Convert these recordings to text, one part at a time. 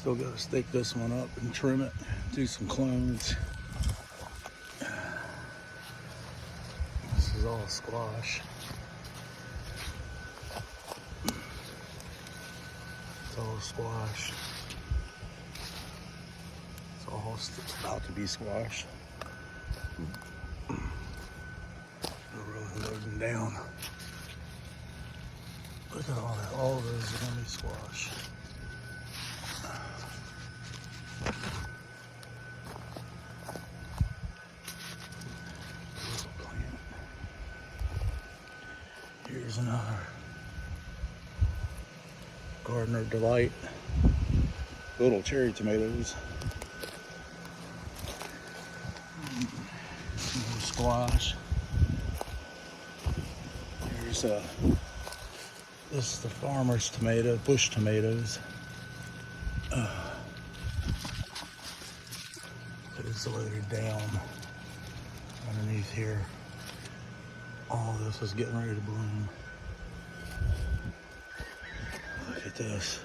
Still got to stake this one up and trim it, do some clones. This is all squash. It's all squash. It's all about to be squash. We're really loading down. Look at all that. All those are gonna be squash. Here's another Gardener Delight. Little cherry tomatoes. More squash. Here's this is the farmer's tomato, bush tomatoes. It is loaded down underneath here. All this is getting ready to bloom. Look at this.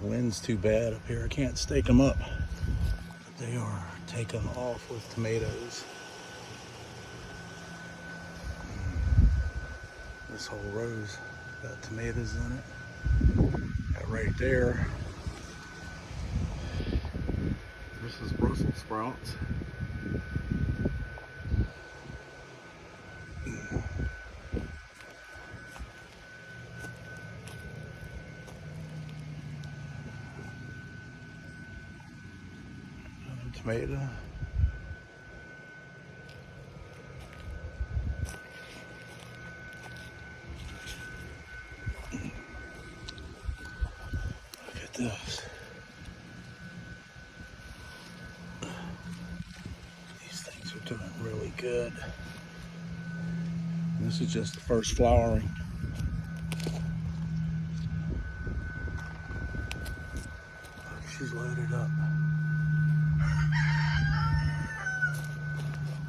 The wind's too bad up here. I can't stake them up. But they are taken off with tomatoes. This whole row's got tomatoes in it. That right there. This is Brussels sprouts. Another tomato. Look at this. These things are doing really good. And this is just the first flowering. Look, she's loaded up.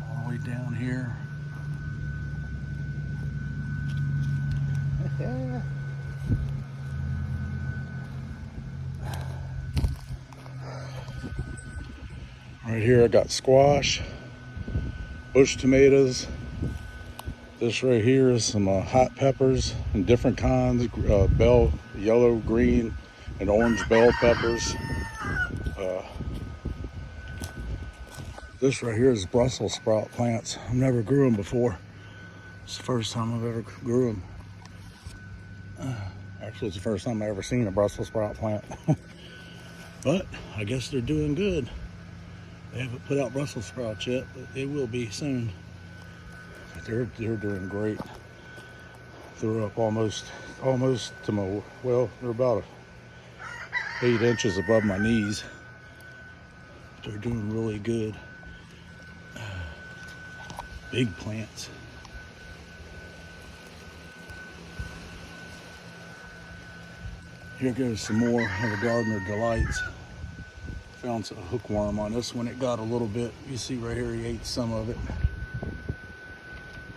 All the way down here. Right here I got squash, bush tomatoes. This right here is some hot peppers and different kinds, bell, yellow, green, and orange bell peppers. This right here is Brussels sprout plants. I've never grew them before. It's the first time I've ever grew them. Actually, it's the first time I've ever seen a Brussels sprout plant. But I guess they're doing good. They haven't put out Brussels sprouts yet, but they will be soon. But they're doing great. They're up almost to my, well, they're about 8 inches above my knees. They're doing really good. Big plants. Here goes some more of the Gardener Delights. Found some hookworm on this one. It got a little bit. You see right here, he ate some of it.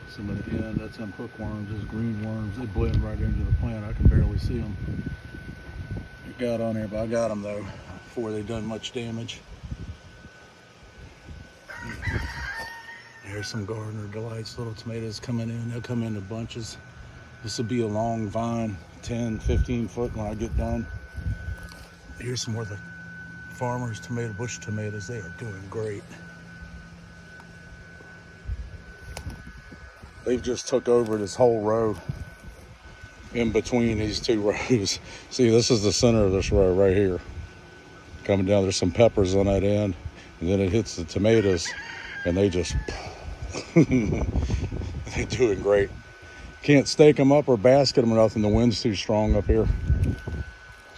Some of the end, that's them hookworms, just green worms. They blend right into the plant. I can barely see them. It got on there, but I got them though before they done much damage. There's some Gardener Delights, little tomatoes coming in. They'll come into bunches. This will be a long vine, 10, 15 foot when I get done. Here's some more of the farmer's tomato, bush tomatoes. They are doing great. They've just took over this whole row in between these two rows. See, this is the center of this row right here. Coming down, there's some peppers on that end, and then it hits the tomatoes, and they just, they're doing great. Can't stake them up or basket them or nothing. The wind's too strong up here.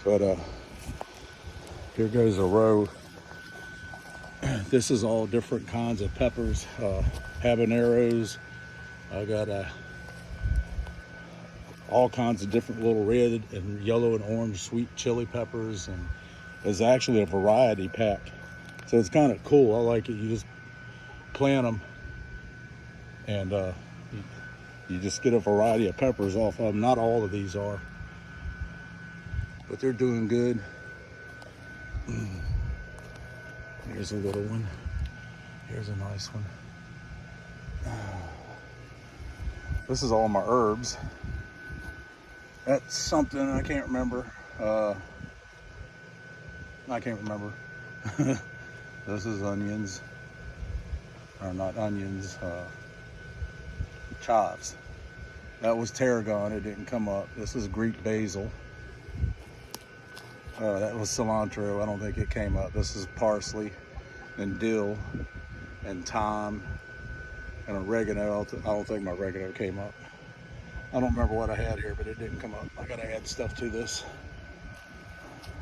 But here goes a row. This is all different kinds of peppers, habaneros. I got all kinds of different little red and yellow and orange sweet chili peppers, and it's actually a variety pack. So it's kind of cool. I like it. You just plant them, and you just get a variety of peppers off of them. Not all of these are, but they're doing good. Here's a little one. Here's a nice one. This is all my herbs. That's something I can't remember. I can't remember. This is onions. Or not onions, chives. That was tarragon, it didn't come up. This is Greek basil. That was cilantro, I don't think it came up. This is parsley and dill and thyme and oregano. I don't think my oregano came up. I don't remember what I had here, but it didn't come up. I gotta add stuff to this.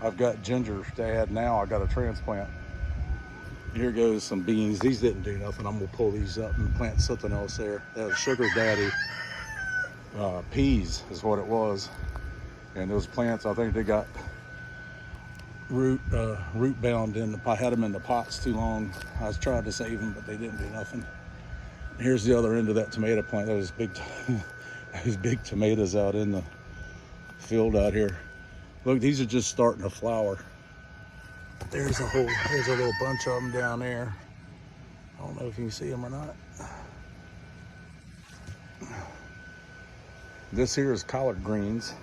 I've got ginger to add now. I got a transplant. Here goes some beans. These didn't do nothing. I'm gonna pull these up and plant something else there. That was Sugar Daddy peas is what it was. And those plants, I think they got root bound in the pot. I had them in the pots too long. I was trying to save them, but they didn't do nothing. Here's the other end of that tomato plant. Those big, those big tomatoes out in the field out here. Look, these are just starting to flower. There's a little bunch of them down there. I don't know if you can see them or not. This here is collard greens.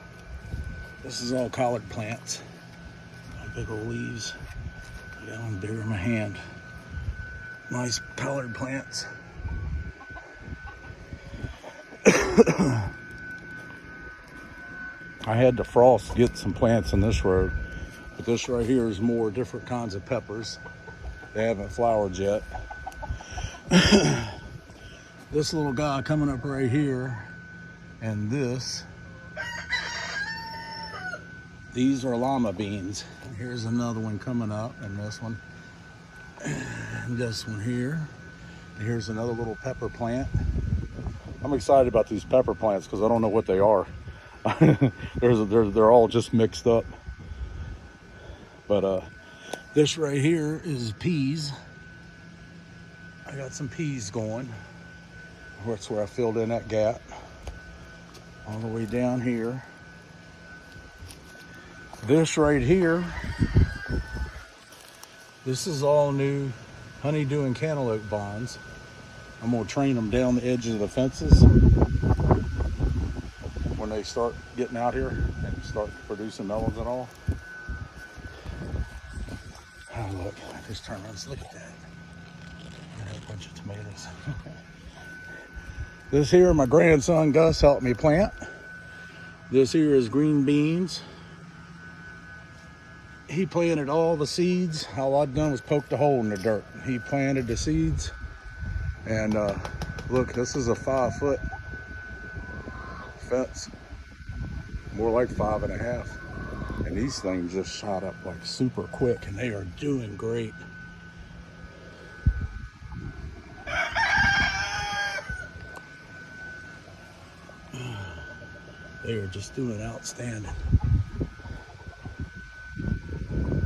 This is all collard plants. Big old leaves. That one bigger in my hand. Nice collard plants. I had to frost get some plants in this row, but this right here is more different kinds of peppers. They haven't flowered yet. This little guy coming up right here, and these are llama beans. Here's another one coming up, and this one, and this one here. And here's another little pepper plant. I'm excited about these pepper plants because I don't know what they are. They're all just mixed up. But this right here is peas. I got some peas going. That's where I filled in that gap. All the way down here. This right here, this is all new honeydew and cantaloupe vines. I'm gonna train them down the edges of the fences when they start getting out here and start producing melons and all. Oh look, I just turned around, look at that. Got a bunch of tomatoes. This here, my grandson Gus helped me plant. This here is green beans. He planted all the seeds. All I'd done was poked a hole in the dirt. He planted the seeds. And look, this is a 5-foot fence. More like 5.5. And these things just shot up like super quick, and they are doing great. They are just doing outstanding.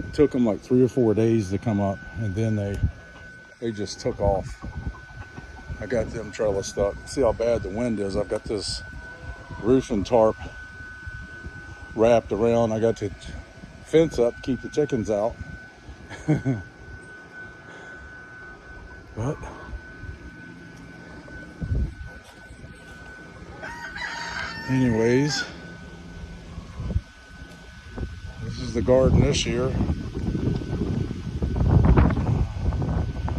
It took them like 3 or 4 days to come up, and then they just took off. I got them trellis stuck. See how bad the wind is. I've got this roofing tarp wrapped around. I got the fence up to keep the chickens out. But anyways, this is the garden this year.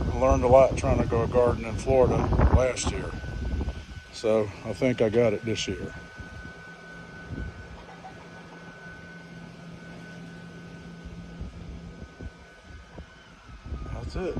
I learned a lot trying to grow a garden in Florida last year. So I think I got it this year. That's it.